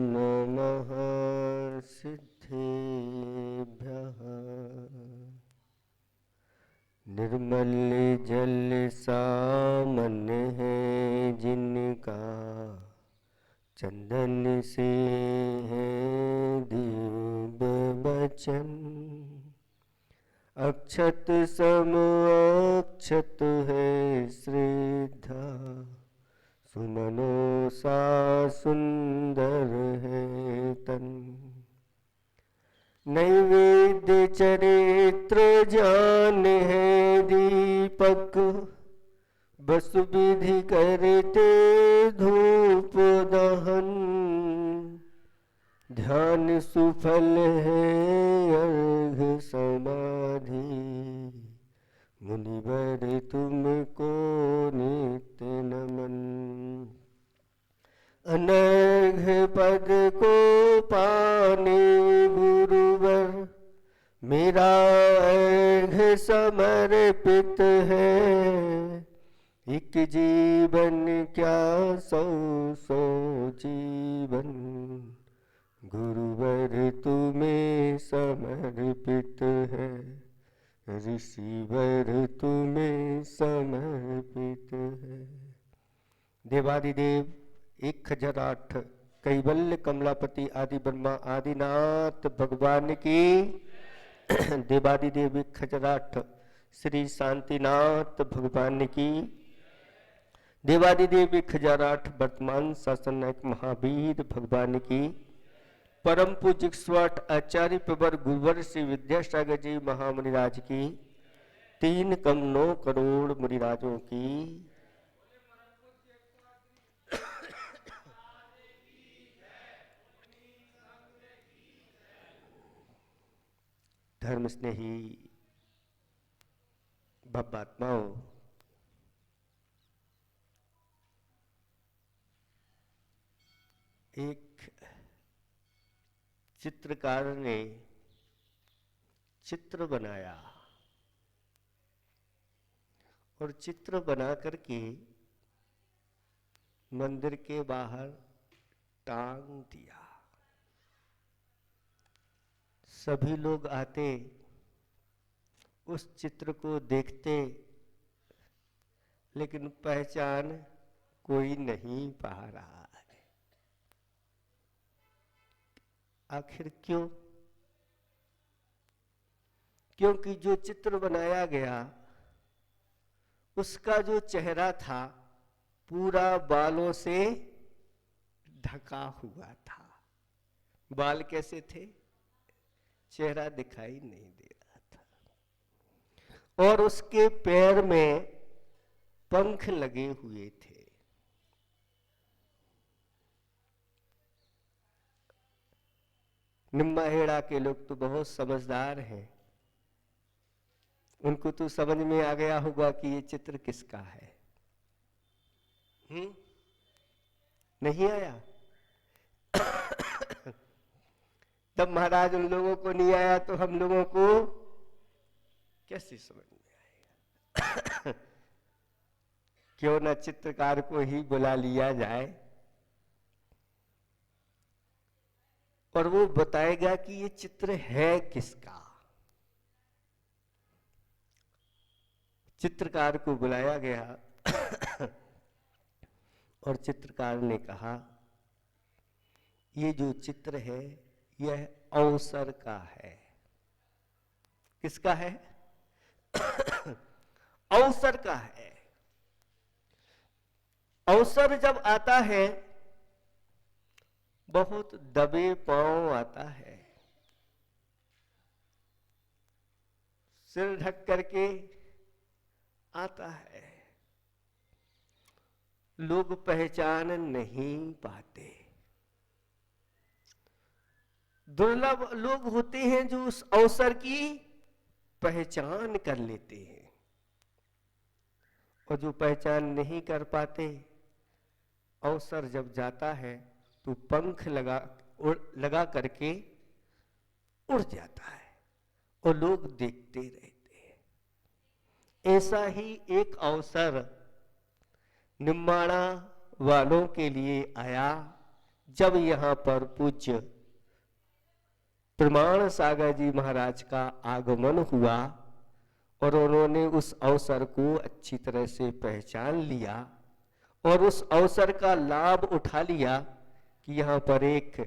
नमः सिद्धेभ्यः। निर्मल जल सामान्य है जिनका, चंदन से है दिव्य वचन। अक्षत सम अक्षत है श्रद्धा, सुमनो सा सुंदर है तन। नैवेद्य चरित्र ज्ञान है दीपक, बस विधि करते धूप दहन। ध्यान सुफल है अर्घ समाधि, मुनिवर तुमको नित्य नमन। अनर्घ पद को पाने गुरुवर, मेरा अर्घ समर्पित है। एक जीवन क्या सौ सौ जीवन, गुरुवर तुम्हें समर्पित है। ऋषिवर तुम्हें समर्पित है। देवादिदेव 1008 कैवल्य कमलापति आदि ब्रह्मा आदिनाथ भगवान की। देवादिदेव 1008 श्री शांतिनाथ भगवान की। देवादिदेव 1008 वर्तमान शासन नायक महावीर भगवान की। परम पूज्य स्वाट आचार्य प्रवर गुरुवर श्री विद्यासागर जी महामुनिराज की। 3,9 करोड़ मुनिराजों की। धर्म स्नेही भव्यात्माओं, एक चित्रकार ने चित्र बनाया और चित्र बना करके मंदिर के बाहर टांग दिया। सभी लोग आते, उस चित्र को देखते, लेकिन पहचान कोई नहीं पा रहा है। आखिर क्यों? क्योंकि जो चित्र बनाया गया उसका जो चेहरा था पूरा बालों से ढका हुआ था। बाल कैसे थे? चेहरा दिखाई नहीं दे रहा था। और उसके पैर में पंख लगे हुए थे। निम्बाहेड़ा के लोग तो बहुत समझदार हैं, उनको तो समझ में आ गया होगा कि ये चित्र किसका है। नहीं आया? तब महाराज उन लोगों को नहीं आया तो हम लोगों को कैसे समझ में आएगा? क्यों ना चित्रकार को ही बुला लिया जाए और वो बताएगा कि ये चित्र है किसका। चित्रकार को बुलाया गया और चित्रकार ने कहा, ये जो चित्र है यह अवसर का है। किसका है? अवसर का है। अवसर जब आता है बहुत दबे पांव आता है, सिर ढक करके आता है, लोग पहचान नहीं पाते। दुर्लभ लोग होते हैं जो उस अवसर की पहचान कर लेते हैं, और जो पहचान नहीं कर पाते, अवसर जब जाता है तो पंख लगा करके उड़ जाता है और लोग देखते रहते हैं। ऐसा ही एक अवसर निम्माड़ा वालों के लिए आया। जब यहाँ पर पूज्य प्रमाण सागर जी महाराज का आगमन हुआ और उन्होंने उस अवसर को अच्छी तरह से पहचान लिया और उस अवसर का लाभ उठा लिया कि यहाँ पर एक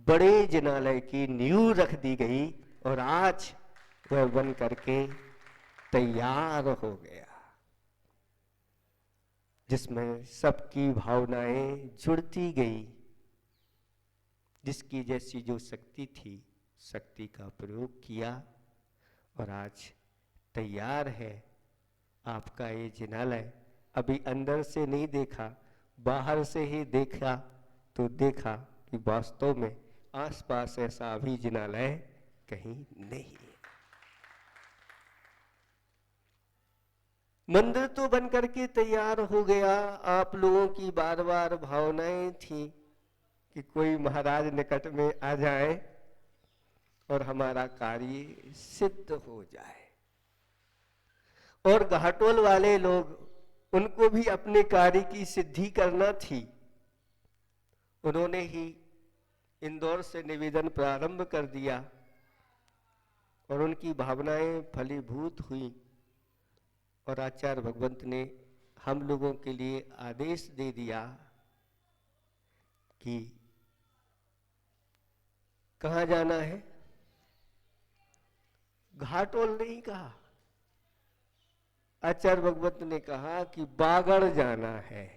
बड़े जिनालय की नींव रख दी गई और आज वह बन करके तैयार हो गया, जिसमें सबकी भावनाएं जुड़ती गई। जिसकी जैसी जो शक्ति थी, शक्ति का प्रयोग किया और आज तैयार है आपका ये जिनालय। अभी अंदर से नहीं देखा, बाहर से ही देखा तो देखा कि वास्तव में आसपास ऐसा अभी जिनालय कहीं नहीं है। मंदिर तो बन करके तैयार हो गया। आप लोगों की बार बार भावनाएं थी कि कोई महाराज निकट में आ जाए और हमारा कार्य सिद्ध हो जाए। और घाटोल वाले लोग, उनको भी अपने कार्य की सिद्धि करना थी। उन्होंने ही इंदौर से निवेदन प्रारंभ कर दिया और उनकी भावनाएं फलीभूत हुई और आचार्य भगवंत ने हम लोगों के लिए आदेश दे दिया कि कहाँ जाना है। घाटोल नहीं कहा, आचार्य भगवत ने कहा कि बागड़ जाना है।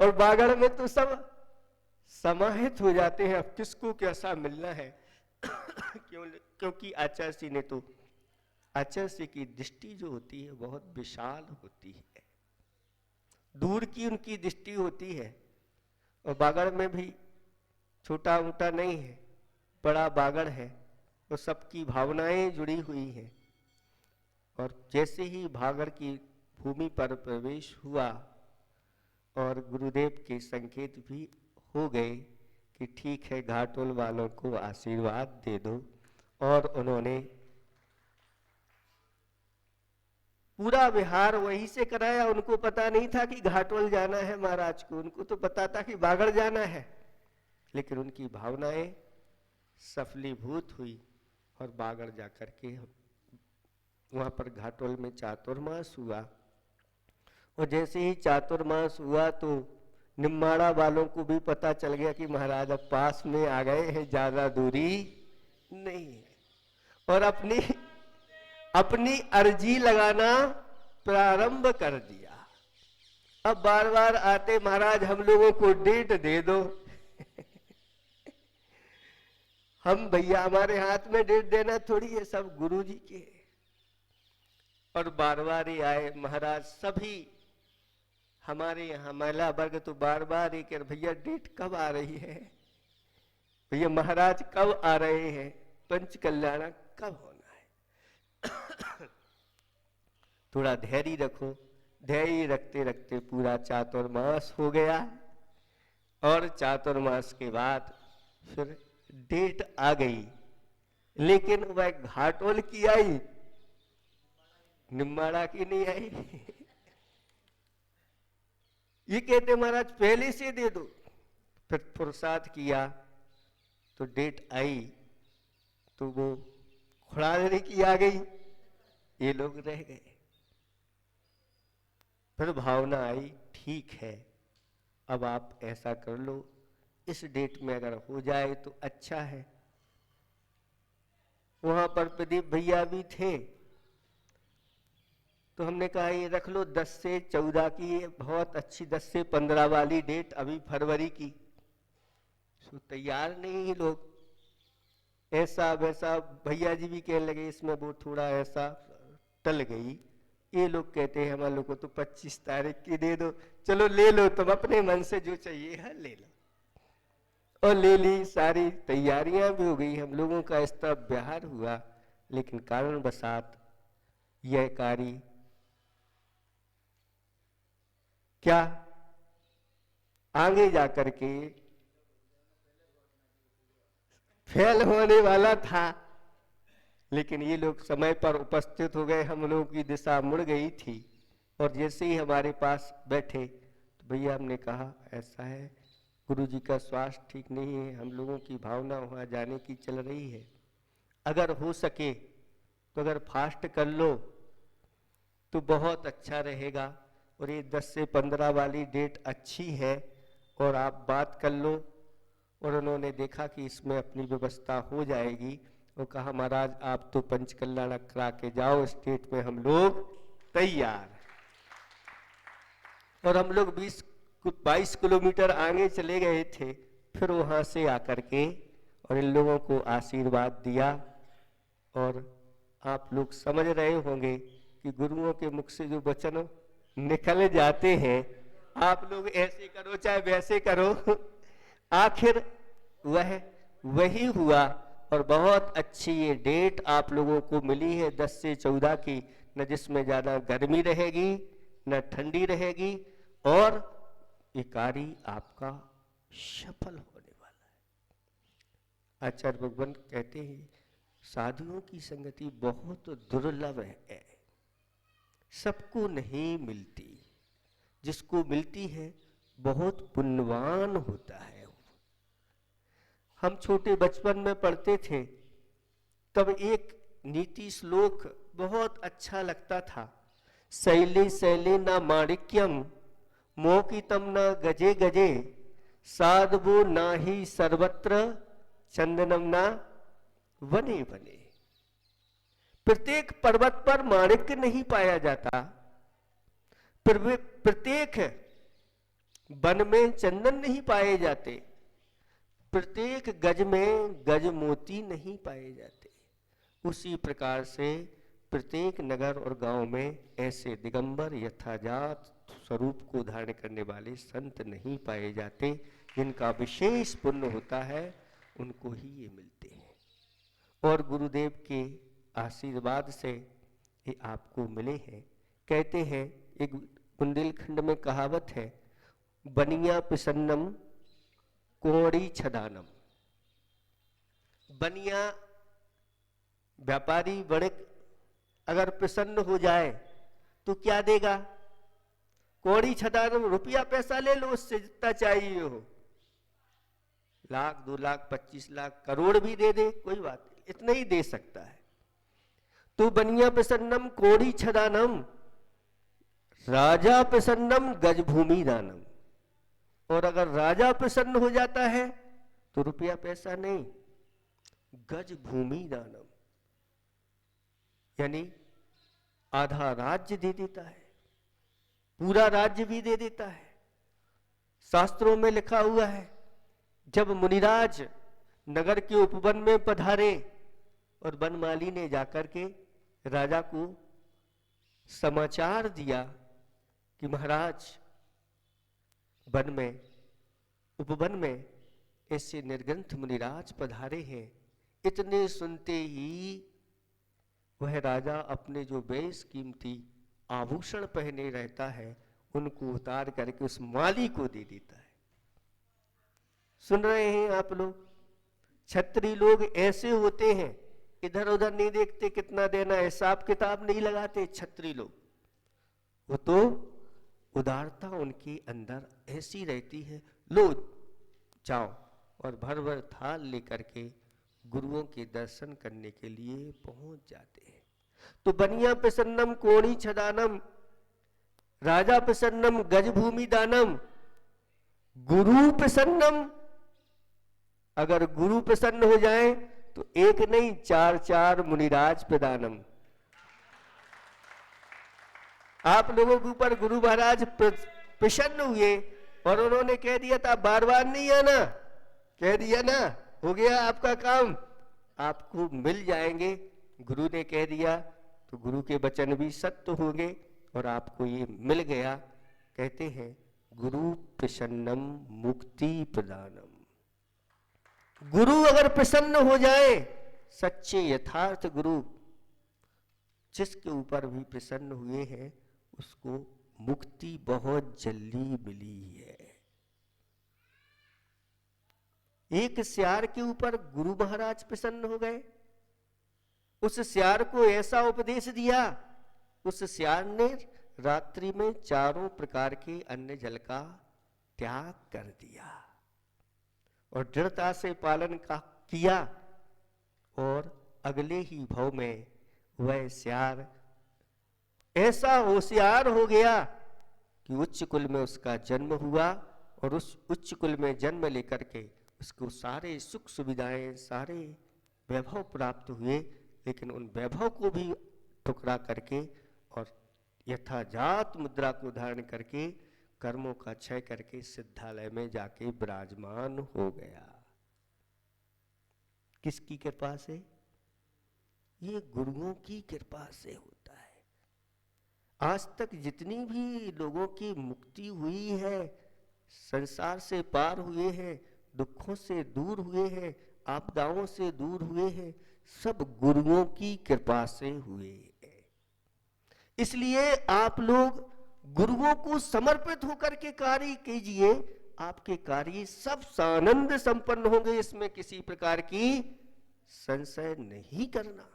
और बागड़ में तो सब समाहित हो जाते हैं, अब किसको कैसा मिलना है। क्योंकि आचार्य श्री ने तो, आचार्य श्री की दृष्टि जो होती है बहुत विशाल होती है, दूर की उनकी दृष्टि होती है। और बागड़ में भी छोटा मोटा नहीं है, बड़ा बागड़ है और सबकी भावनाएं जुड़ी हुई हैं। और जैसे ही बागड़ की भूमि पर प्रवेश हुआ और गुरुदेव के संकेत भी हो गए कि ठीक है, घाटोल वालों को आशीर्वाद दे दो। और उन्होंने पूरा विहार वहीं से कराया। उनको पता नहीं था कि घाटोल जाना है महाराज को, उनको तो पता था कि बागड़ जाना है। लेकिन उनकी भावनाएं सफलीभूत हुई और बागड़ जाकर के वहां पर घाटोल में चातुर्मास हुआ। और जैसे ही चातुर्मास हुआ तो निम्माड़ा वालों को भी पता चल गया कि महाराज अब पास में आ गए हैं, ज्यादा दूरी नहीं है। और अपनी अर्जी लगाना प्रारंभ कर दिया। अब बार बार आते, महाराज हम लोगों को डेट दे दो। हम भैया, हमारे हाथ में डेट देना थोड़ी है, सब गुरु जी के। और बार बार ही आए महाराज, सभी हमारे यहाँ महिला वर्ग तो बार बार ही कह, भैया डेट कब आ रही है, भैया महाराज कब आ रहे हैं, पंच कल्याण कब होना है। थोड़ा धैर्य रखो। धैर्य रखते रखते पूरा चातुर्मास हो गया और चातुर्मास के बाद फिर डेट आ गई। लेकिन वह घाटोल की आई, निम्माड़ा की नहीं आई। ये कहते महाराज पहले से दे दो। फिर पुरुषार्थ किया तो डेट आई, तो वो खुड़ादरी की आ गई, ये लोग रह गए। फिर भावना आई, ठीक है अब आप ऐसा कर लो, इस डेट में अगर हो जाए तो अच्छा है। वहां पर प्रदीप भैया भी थे, तो हमने कहा ये रख लो 10 से 14 की, बहुत अच्छी 10 से 15 वाली डेट अभी फरवरी की। तो तैयार नहीं लोग, ऐसा वैसा। भैया जी भी कहने लगे इसमें वो थोड़ा ऐसा टल गई। ये लोग कहते हैं हम लोग को तो 25 तारीख की दे दो। चलो ले लो, तुम अपने मन से जो चाहिए है ले लो। और ले ली, सारी तैयारियां भी हो गई, हम लोगों का इस तरह व्यवहार हुआ। लेकिन कारणवशात यह कार्य क्या आगे जाकर के फेल होने वाला था। लेकिन ये लोग समय पर उपस्थित हो गए, हम लोगों की दिशा मुड़ गई थी, और जैसे ही हमारे पास बैठे तो भैया हमने कहा ऐसा है, गुरु जी का स्वास्थ्य ठीक नहीं है, हम लोगों की भावना वहाँ जाने की चल रही है, अगर हो सके तो अगर फास्ट कर लो तो बहुत अच्छा रहेगा, और ये 10 से 15 वाली डेट अच्छी है और आप बात कर लो। और उन्होंने देखा कि इसमें अपनी व्यवस्था हो जाएगी, और कहा महाराज आप तो पंचकल्याण करा के जाओ, स्टेट में हम लोग तैयार। और हम लोग 22 किलोमीटर आगे चले गए थे, फिर वहां से आकर के और इन लोगों को आशीर्वाद दिया। और आप लोग समझ रहे होंगे कि गुरुओं के मुख से जो वचन निकल जाते हैं, आप लोग ऐसे करो चाहे वैसे करो, आखिर वह वही हुआ। और बहुत अच्छी ये डेट आप लोगों को मिली है 10 से 14 की, न जिसमें ज्यादा गर्मी रहेगी न ठंडी रहेगी, और ये कार्य आपका सफल होने वाला है। आचार्य भगवान कहते हैं साधुओं की संगति बहुत दुर्लभ है, सबको नहीं मिलती, जिसको मिलती है बहुत पुण्यवान होता है। हम छोटे बचपन में पढ़ते थे तब एक नीति श्लोक बहुत अच्छा लगता था, शैले शैले न माणिक्यम मोकितम न गजे गजे साधवो ना ही सर्वत्र चंदनम ना वने वने। प्रत्येक पर्वत पर माणिक्य नहीं पाया जाता, प्रत्येक वन में चंदन नहीं पाए जाते, प्रत्येक गज में गज मोती नहीं पाए जाते। उसी प्रकार से प्रत्येक नगर और गांव में ऐसे दिगंबर यथाजात स्वरूप को धारण करने वाले संत नहीं पाए जाते, जिनका विशेष पुण्य होता है उनको ही ये मिलते हैं। और गुरुदेव के आशीर्वाद से ये आपको मिले हैं। कहते हैं एक बुंदेलखंड में कहावत है, बनिया प्रसन्नम कोड़ी छदानम। बनिया व्यापारी वणिक अगर प्रसन्न हो जाए तो क्या देगा? कोड़ी छदानम, रुपया पैसा ले लो उससे जितना चाहिए हो, 1 लाख 2 लाख 25 लाख करोड़ भी दे दे, कोई बात नहीं, इतना ही दे सकता है। तो बनिया प्रसन्नम कोड़ी छदानम, राजा प्रसन्नम गजभूमि दानम। और अगर राजा प्रसन्न हो जाता है तो रुपया पैसा नहीं, गज भूमि दानम, यानी आधा राज्य दे देता है, पूरा राज्य भी दे देता है। शास्त्रों में लिखा हुआ है, जब मुनिराज नगर के उपवन में पधारे और वनमाली ने जाकर के राजा को समाचार दिया कि महाराज वन में उपवन में ऐसे निर्ग्रंथ मुनिराज पधारे हैं, इतने सुनते ही वह राजा अपने जो बेश कीमती आभूषण पहने रहता है उनको उतार करके उस माली को दे देता है। सुन रहे हैं आप लोग? क्षत्रिय लोग ऐसे होते हैं, इधर उधर नहीं देखते कितना देना, हिसाब किताब नहीं लगाते क्षत्रिय लोग। वो तो उदारता उनके अंदर ऐसी रहती है, लो जाओ, और भर भर थाल लेकर के गुरुओं के दर्शन करने के लिए पहुंच जाते हैं। तो बनिया प्रसन्नम कोणी छदानम, राजा प्रसन्नम गजभूमि दानम, गुरु प्रसन्नम। अगर गुरु प्रसन्न हो जाए तो एक नहीं 4 मुनिराज प्रदानम। आप लोगों के ऊपर गुरु महाराज प्रसन्न हुए और उन्होंने कह दिया था बार बार नहीं आना, कह दिया ना, हो गया आपका काम, आपको मिल जाएंगे। गुरु ने कह दिया तो गुरु के वचन भी सत्य होंगे और आपको ये मिल गया। कहते हैं गुरु प्रसन्नम मुक्ति प्रदानम। गुरु अगर प्रसन्न हो जाए, सच्चे यथार्थ गुरु जिसके ऊपर भी प्रसन्न हुए हैं उसको मुक्ति बहुत जल्दी मिली है। एक सियार के ऊपर गुरु महाराज प्रसन्न हो गए, उस सियार को ऐसा उपदेश दिया, उस सियार ने रात्रि में चारों प्रकार के अन्न जल का त्याग कर दिया और दृढ़ता से पालन का किया, और अगले ही भव में वह सियार ऐसा होशियार हो गया कि उच्च कुल में उसका जन्म हुआ, और उस उच्च कुल में जन्म लेकर के उसको सारे सुख सुविधाएं, सारे वैभव प्राप्त हुए, लेकिन उन वैभव को भी ठुकरा करके और यथाजात मुद्रा को धारण करके कर्मों का क्षय करके सिद्धालय में जाके विराजमान हो गया। किसकी कृपा से? ये गुरुओं की कृपा से होता है। आज तक जितनी भी लोगों की मुक्ति हुई है, संसार से पार हुए हैं, दुखों से दूर हुए हैं, आपदाओं से दूर हुए हैं, सब गुरुओं की कृपा से हुए हैं। इसलिए आप लोग गुरुओं को समर्पित होकर के कार्य कीजिए, आपके कार्य सब सानंद संपन्न होंगे, इसमें किसी प्रकार की संशय नहीं करना।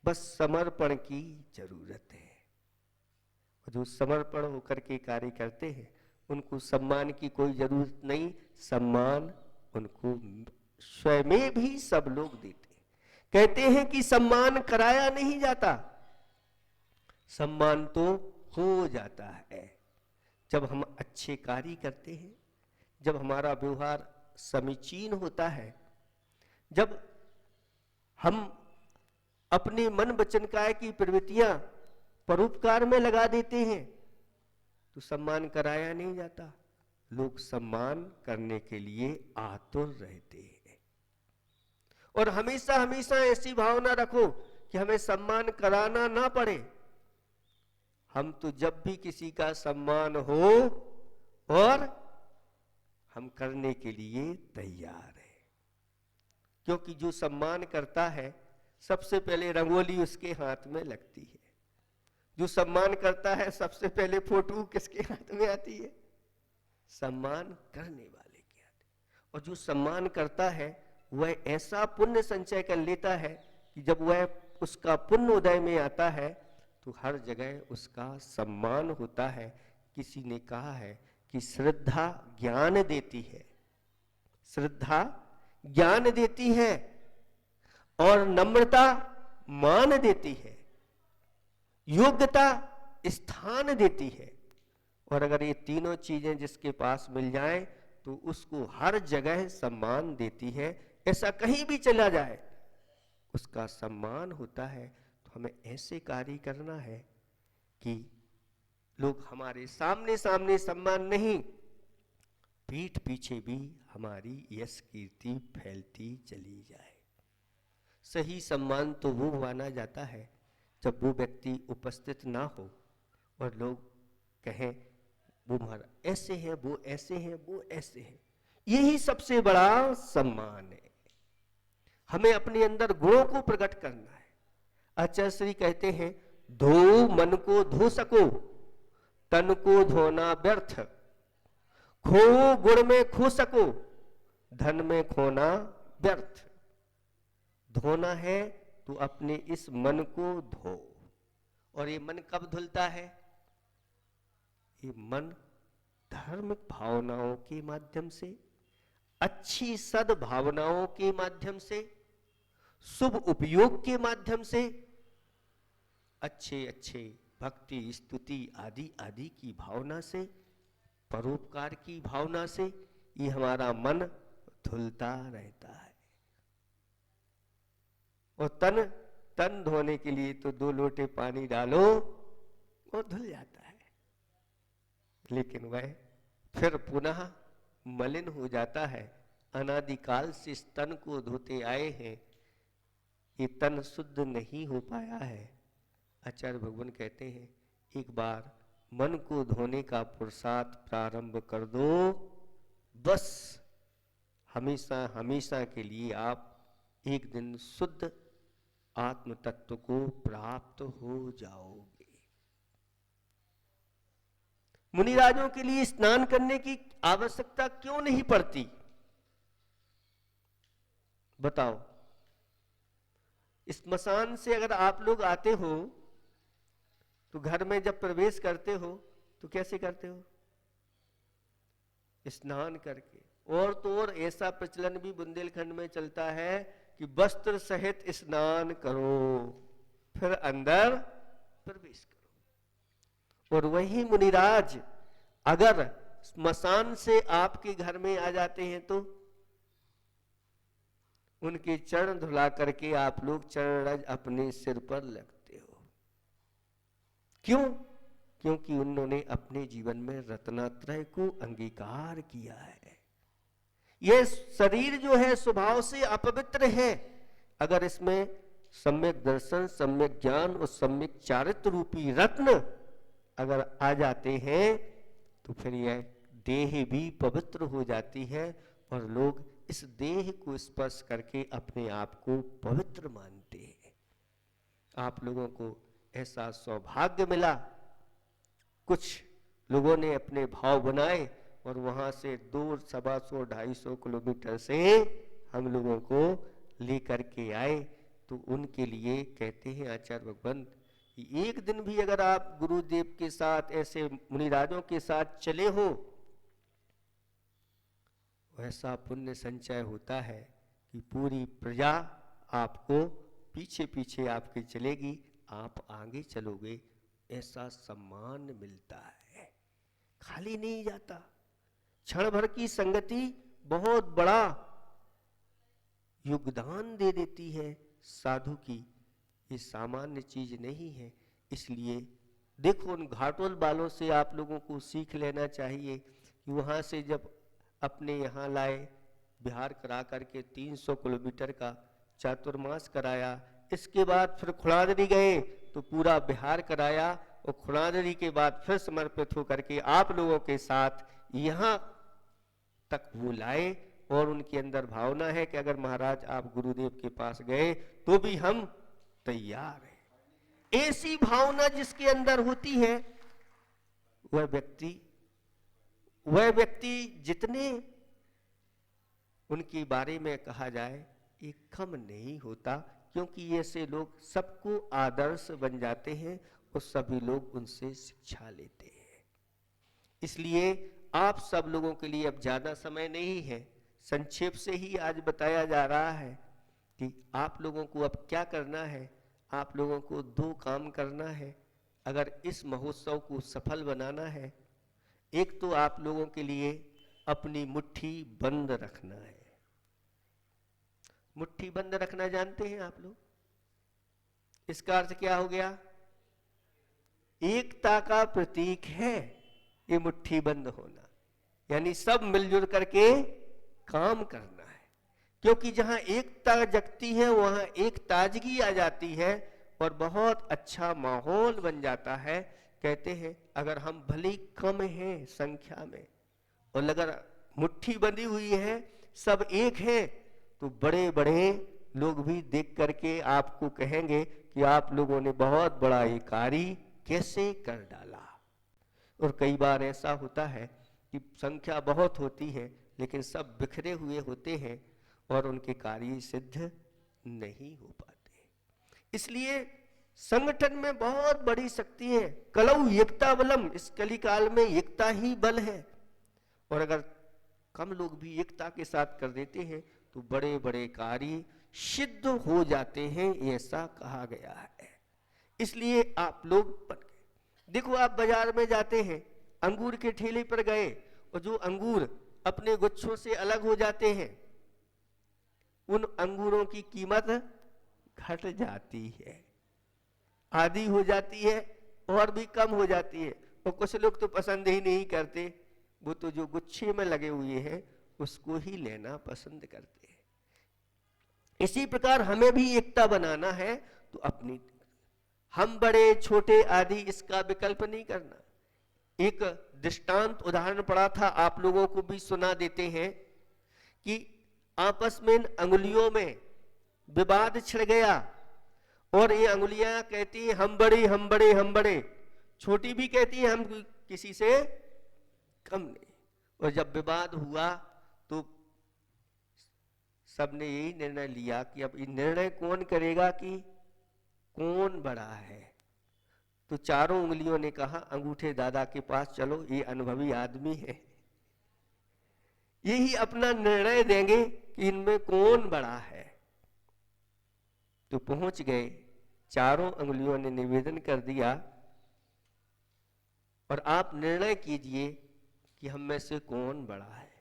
बस समर्पण की जरूरत है। जो समर्पण होकर के कार्य करते हैं उनको सम्मान की कोई जरूरत नहीं, सम्मान उनको स्वयं भी सब लोग देते हैं। कहते हैं कि सम्मान कराया नहीं जाता, सम्मान तो हो जाता है। जब हम अच्छे कार्य करते हैं, जब हमारा व्यवहार समीचीन होता है, जब हम अपने मन वचन काया की प्रवृत्तियां परोपकार में लगा देते हैं, तो सम्मान कराया नहीं जाता, लोग सम्मान करने के लिए आतुर रहते हैं। और हमेशा हमेशा ऐसी भावना रखो कि हमें सम्मान कराना ना पड़े। हम तो जब भी किसी का सम्मान हो और हम करने के लिए तैयार हैं, क्योंकि जो सम्मान करता है सबसे पहले रंगोली उसके हाथ में लगती है। जो सम्मान करता है सबसे पहले फोटो किसके हाथ में आती है? सम्मान करने वाले के हाथ। और जो सम्मान करता है वह ऐसा पुण्य संचय कर लेता है कि जब वह उसका पुण्य उदय में आता है तो हर जगह उसका सम्मान होता है। किसी ने कहा है कि श्रद्धा ज्ञान देती है, श्रद्धा ज्ञान देती है, और नम्रता मान देती है, योग्यता स्थान देती है। और अगर ये तीनों चीजें जिसके पास मिल जाएं तो उसको हर जगह सम्मान देती है। ऐसा कहीं भी चला जाए उसका सम्मान होता है। तो हमें ऐसे कार्य करना है कि लोग हमारे सामने सामने सम्मान नहीं, पीठ पीछे भी हमारी यश कीर्ति फैलती चली जाए। सही सम्मान तो वो माना जाता है जब वो व्यक्ति उपस्थित ना हो और लोग कहें वो महाराज ऐसे हैं, वो ऐसे हैं, वो ऐसे हैं। यही सबसे बड़ा सम्मान है। हमें अपने अंदर गुणों को प्रकट करना है। आचार्य श्री कहते हैं, धो मन को धो सको, तन को धोना व्यर्थ, खो गुण में खो सको, धन में खोना व्यर्थ। धोना है तो अपने इस मन को धो। और ये मन कब धुलता है? ये मन धार्मिक भावनाओं के माध्यम से, अच्छी सद्भावनाओं के माध्यम से, शुभ उपयोग के माध्यम से, अच्छे अच्छे भक्ति स्तुति आदि आदि की भावना से, परोपकार की भावना से ये हमारा मन धुलता रहता है। और तन धोने के लिए तो 2 लोटे पानी डालो और धुल जाता है, लेकिन वह फिर पुनः मलिन हो जाता है। अनादिकाल से इस तन को धोते आए हैं, ये तन शुद्ध नहीं हो पाया है। आचार्य भगवान कहते हैं, एक बार मन को धोने का पुरुषार्थ प्रारंभ कर दो, बस हमेशा हमेशा के लिए आप एक दिन शुद्ध आत्म तत्व को प्राप्त हो जाओगे। मुनिराजों के लिए स्नान करने की आवश्यकता क्यों नहीं पड़ती? बताओ। स्मशान से अगर आप लोग आते हो तो घर में जब प्रवेश करते हो तो कैसे करते हो? स्नान करके। और तो और ऐसा प्रचलन भी बुंदेलखंड में चलता है कि वस्त्र सहित स्नान करो फिर अंदर प्रवेश करो। और वही मुनिराज अगर स्मशान से आपके घर में आ जाते हैं तो उनके चरण धुला करके आप लोग चरण अपने सिर पर लगते हो। क्यों? क्योंकि उन्होंने अपने जीवन में रत्नात्रय को अंगीकार किया है। यह शरीर जो है स्वभाव से अपवित्र है, अगर इसमें सम्यक दर्शन, सम्यक ज्ञान और सम्यक चारित्र रूपी रत्न अगर आ जाते हैं तो फिर यह देह भी पवित्र हो जाती है और लोग इस देह को स्पर्श करके अपने आप को पवित्र मानते हैं। आप लोगों को ऐसा सौभाग्य मिला, कुछ लोगों ने अपने भाव बनाए और वहां से 200-250 किलोमीटर से हम लोगों को लेकर के आए। तो उनके लिए कहते हैं आचार्य भगवंत कि एक दिन भी अगर आप गुरुदेव के साथ ऐसे मुनिराजों के साथ चले हो, वैसा पुण्य संचय होता है कि पूरी प्रजा आपको पीछे पीछे आपके चलेगी, आप आगे चलोगे, ऐसा सम्मान मिलता है। खाली नहीं जाता। क्षण भर की संगति बहुत बड़ा योगदान दे देती है साधु की, ये सामान्य चीज नहीं है। इसलिए देखो उन घाटोल वालों से आप लोगों को सीख लेना चाहिए कि वहां से जब अपने यहाँ लाए, बिहार करा करके 300 किलोमीटर का चातुर्मास कराया, इसके बाद फिर खुड़ादरी गए तो पूरा बिहार कराया और खुड़ादरी के बाद फिर समर्पित होकर के आप लोगों के साथ यहाँ तक वो लाए। और उनके अंदर भावना है कि अगर महाराज आप गुरुदेव के पास गए तो भी हम तैयार हैं। ऐसी भावना जिसके अंदर होती है वह व्यक्ति जितने उनके बारे में कहा जाए एक कम नहीं होता, क्योंकि ऐसे लोग सबको आदर्श बन जाते हैं और सभी लोग उनसे शिक्षा लेते हैं। इसलिए आप सब लोगों के लिए अब ज्यादा समय नहीं है, संक्षेप से ही आज बताया जा रहा है कि आप लोगों को अब क्या करना है। आप लोगों को 2 काम करना है अगर इस महोत्सव को सफल बनाना है। एक तो आप लोगों के लिए अपनी मुट्ठी बंद रखना है। मुट्ठी बंद रखना जानते हैं आप लोग? इसका अर्थ क्या हो गया? एकता का प्रतीक है ये मुट्ठी बंद होना, यानी सब मिलजुल करके काम करना है। क्योंकि जहां एकता जगती है वहां एक ताजगी आ जाती है और बहुत अच्छा माहौल बन जाता है। कहते हैं अगर हम भले कम हैं संख्या में और अगर मुट्ठी बंधी हुई है, सब एक हैं, तो बड़े बड़े लोग भी देख करके आपको कहेंगे कि आप लोगों ने बहुत बड़ा ये कार्य कैसे कर डाला। और कई बार ऐसा होता है कि संख्या बहुत होती है लेकिन सब बिखरे हुए होते हैं और उनके कार्य सिद्ध नहीं हो पाते। इसलिए संगठन में बहुत बड़ी शक्ति है। कलौ एकता बलम, इस कलिकाल में एकता ही बल है। और अगर कम लोग भी एकता के साथ कर देते हैं तो बड़े बड़े कार्य सिद्ध हो जाते हैं, ऐसा कहा गया है। इसलिए आप लोग देखो, आप बाजार में जाते हैं, अंगूर के ठेले पर गए और जो अंगूर अपने गुच्छों से अलग हो जाते हैं उन अंगूरों की कीमत घट जाती है, आधी हो जाती है और भी कम हो जाती है। और कुछ लोग तो पसंद ही नहीं करते, वो तो जो गुच्छे में लगे हुए हैं उसको ही लेना पसंद करते हैं। इसी प्रकार हमें भी एकता बनाना है तो अपनी, हम बड़े छोटे आदि इसका विकल्प नहीं करना। एक दृष्टांत उदाहरण पड़ा था, आप लोगों को भी सुना देते हैं कि आपस में अंगुलियों में विवाद छिड़ गया और ये अंगुलियां कहती हैं हम बड़े हम बड़े हम बड़े, छोटी भी कहती है हम किसी से कम नहीं। और जब विवाद हुआ तो सबने यही निर्णय लिया कि अब ये निर्णय कौन करेगा कि कौन बड़ा है। तो चारों उंगलियों ने कहा अंगूठे दादा के पास चलो, ये अनुभवी आदमी है, यही अपना निर्णय देंगे कि इनमें कौन बड़ा है। तो पहुंच गए, चारों उंगलियों ने निवेदन कर दिया और आप निर्णय कीजिए कि हम में से कौन बड़ा है।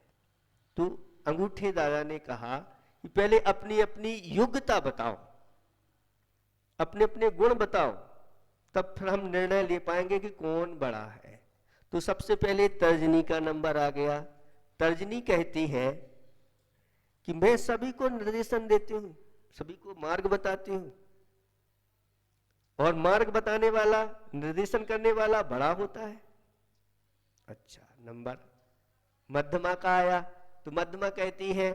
तो अंगूठे दादा ने कहा कि पहले अपनी अपनी योग्यता बताओ, अपने अपने गुण बताओ, तब फिर हम निर्णय ले पाएंगे कि कौन बड़ा है। तो सबसे पहले तर्जनी का नंबर आ गया। तर्जनी कहती है कि मैं सभी को निर्देशन देती हूं, सभी को मार्ग बताती हूं, और मार्ग बताने वाला, निर्देशन करने वाला बड़ा होता है। अच्छा, नंबर मध्यमा का आया। तो मध्यमा कहती है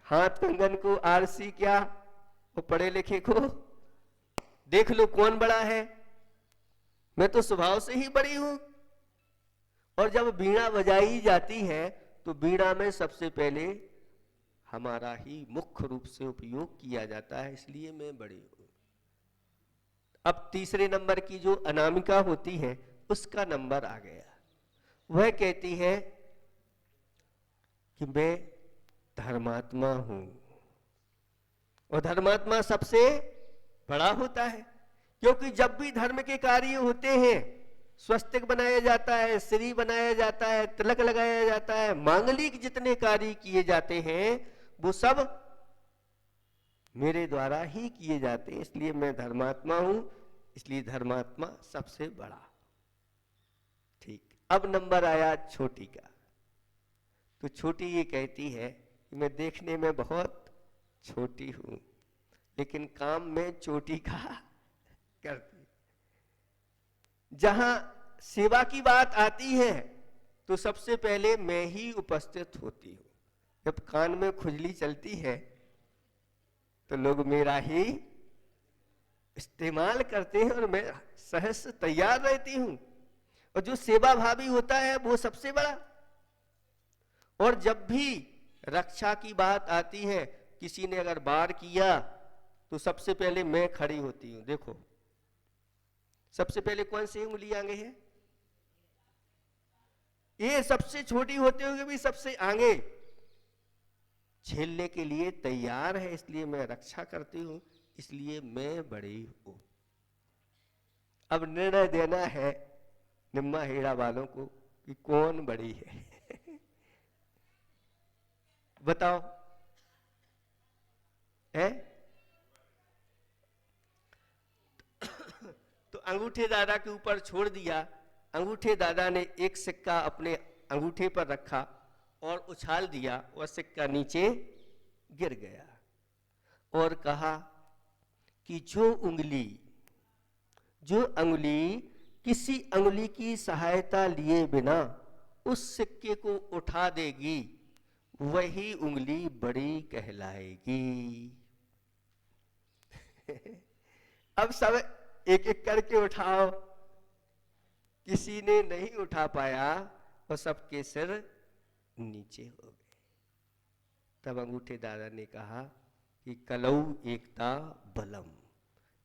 हाथ कंगन को, आरसी क्या, वो पढ़े लिखे को देख लो कौन बड़ा है, मैं तो स्वभाव से ही बड़ी हूं। और जब वीणा बजाई जाती है तो वीणा में सबसे पहले हमारा ही मुख्य रूप से उपयोग किया जाता है, इसलिए मैं बड़ी हूं। अब तीसरे नंबर की जो अनामिका होती है उसका नंबर आ गया। वह कहती है कि मैं धर्मात्मा हूं, और धर्मात्मा सबसे बड़ा होता है, क्योंकि जब भी धर्म के कार्य होते हैं, स्वस्तिक बनाया जाता है, श्री बनाया जाता है, तिलक लगाया जाता है, मांगलिक जितने कार्य किए जाते हैं वो सब मेरे द्वारा ही किए जाते हैं, इसलिए मैं धर्मात्मा हूं, इसलिए धर्मात्मा सबसे बड़ा। ठीक, अब नंबर आया छोटी का। तो छोटी ये कहती है कि मैं देखने में बहुत छोटी हूं, लेकिन काम में चोटी का करती। जहां सेवा की बात आती है तो सबसे पहले मैं ही उपस्थित होती हूं। जब कान में खुजली चलती है तो लोग मेरा ही इस्तेमाल करते हैं और मैं सहस तैयार रहती हूं, और जो सेवा भावी होता है वो सबसे बड़ा। और जब भी रक्षा की बात आती है, किसी ने अगर वार किया तो सबसे पहले मैं खड़ी होती हूं। देखो सबसे पहले कौन सी उंगली आगे है, ये सबसे छोटी होते हुए भी सबसे आगे झेलने के लिए तैयार है, इसलिए मैं रक्षा करती हूं, इसलिए मैं बड़ी हूं। अब निर्णय देना है निम्मा हेड़ा वालों को कि कौन बड़ी है। बताओ है? तो अंगूठे दादा के ऊपर छोड़ दिया। अंगूठे दादा ने एक सिक्का अपने अंगूठे पर रखा और उछाल दिया, और सिक्का नीचे गिर गया, और कहा कि जो अंगुली किसी अंगुली की सहायता लिए बिना उस सिक्के को उठा देगी, वही उंगली बड़ी कहलाएगी। अब सब एक एक करके उठाओ, किसी ने नहीं उठा पाया और सबके सिर नीचे हो गए। तब अंगूठे दादा ने कहा कि कलऊ एकता बलम,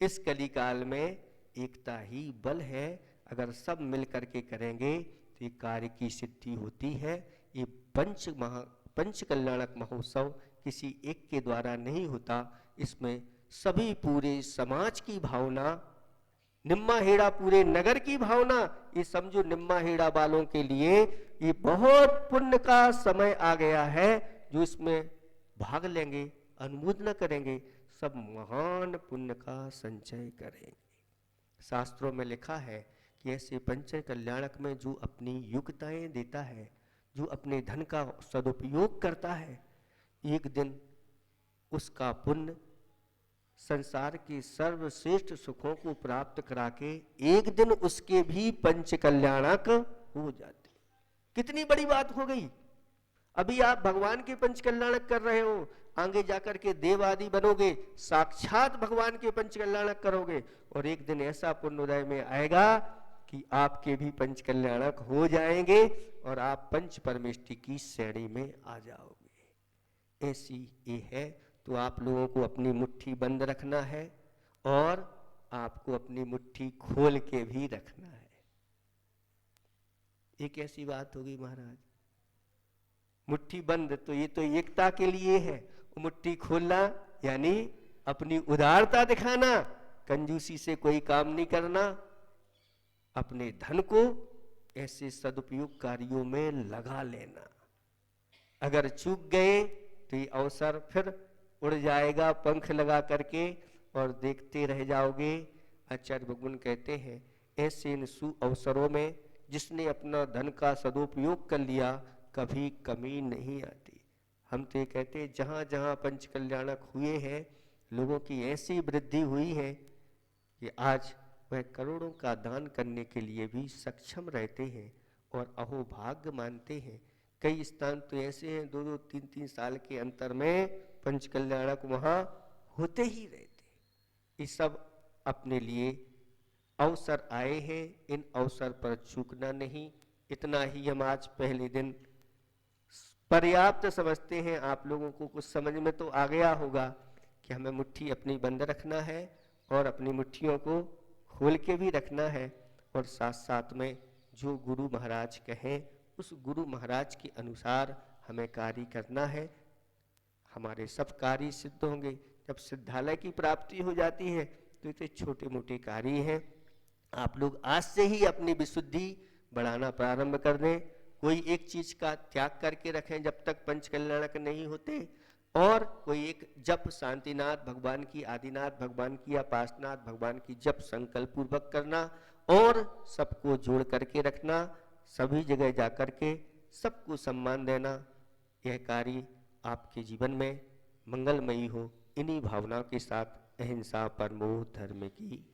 इस कलिकाल में एकता ही बल है। अगर सब मिल करके करेंगे तो ये कार्य की सिद्धि होती है। ये पंच कल्याणक महोत्सव किसी एक के द्वारा नहीं होता, इसमें सभी पूरे समाज की भावना, निम्मा हेड़ा पूरे नगर की भावना, ये समझो निम्मा हेड़ा वालों के लिए ये बहुत पुण्य का समय आ गया है। जो इसमें भाग लेंगे, अनुमोदना करेंगे, सब महान पुण्य का संचय करेंगे। शास्त्रों में लिखा है कि ऐसे पंच कल्याणक में जो अपनी योग्यताएं देता है, जो अपने धन का सदुपयोग करता है, एक दिन उसका पुण्य संसार के सर्वश्रेष्ठ सुखों को प्राप्त करा के एक दिन उसके भी पंच कल्याणक हो जाते। कितनी बड़ी बात हो गई। अभी आप भगवान के पंच कल्याणक कर रहे हो, आगे जाकर के देव आदि बनोगे, साक्षात भगवान के पंच कल्याणक करोगे, और एक दिन ऐसा पुण्योदय में आएगा कि आपके भी पंच कल्याणक हो जाएंगे और आप पंच परमेष्टि की श्रेणी में आ जाओगे। ऐसी ये है तो आप लोगों को अपनी मुट्ठी बंद रखना है और आपको अपनी मुट्ठी खोल के भी रखना है। ये कैसी बात होगी महाराज? मुट्ठी बंद तो ये तो एकता के लिए है, मुट्ठी खोलना यानी अपनी उदारता दिखाना, कंजूसी से कोई काम नहीं करना, अपने धन को ऐसे सदुपयोग कार्यों में लगा लेना। अगर चूक गए तो ये अवसर फिर उड़ जाएगा पंख लगा करके और देखते रह जाओगे। आचार्य भगवान कहते हैं ऐसे इन सु अवसरों में जिसने अपना धन का सदुपयोग कर लिया कभी कमी नहीं आती। हम तो ये कहते हैं जहाँ जहाँ पंच कल्याणक हुए हैं लोगों की ऐसी वृद्धि हुई है कि आज वह करोड़ों का दान करने के लिए भी सक्षम रहते हैं और अहोभाग्य मानते हैं। कई स्थान तो ऐसे हैं 2-2, 3-3 साल के अंतर में पंच कल्याणक वहाँ होते ही रहते। ये सब अपने लिए अवसर आए हैं, इन अवसर पर चूकना नहीं। इतना ही हम आज पहले दिन पर्याप्त समझते हैं। आप लोगों को कुछ समझ में तो आ गया होगा कि हमें मुट्ठी अपनी बंद रखना है और अपनी मुट्ठियों को खोल के भी रखना है, और साथ साथ में जो गुरु महाराज कहें उस गुरु महाराज के अनुसार हमें कार्य करना है। हमारे सब कार्य सिद्ध होंगे। जब सिद्धालय की प्राप्ति हो जाती है तो इतने छोटे मोटे कार्य हैं, आप लोग आज से ही अपनी विशुद्धि बढ़ाना प्रारंभ कर दें। कोई एक चीज का त्याग करके रखें जब तक पंच कल्याणक नहीं होते, और कोई एक जप शांतिनाथ भगवान की, आदिनाथ भगवान की या पार्श्वनाथ भगवान की जप संकल्प पूर्वक करना और सबको जोड़ करके रखना, सभी जगह जा करके सबको सम्मान देना। यह कार्य आपके जीवन में मंगलमयी हो। इन्हीं भावनाओं के साथ अहिंसा परमो धर्म की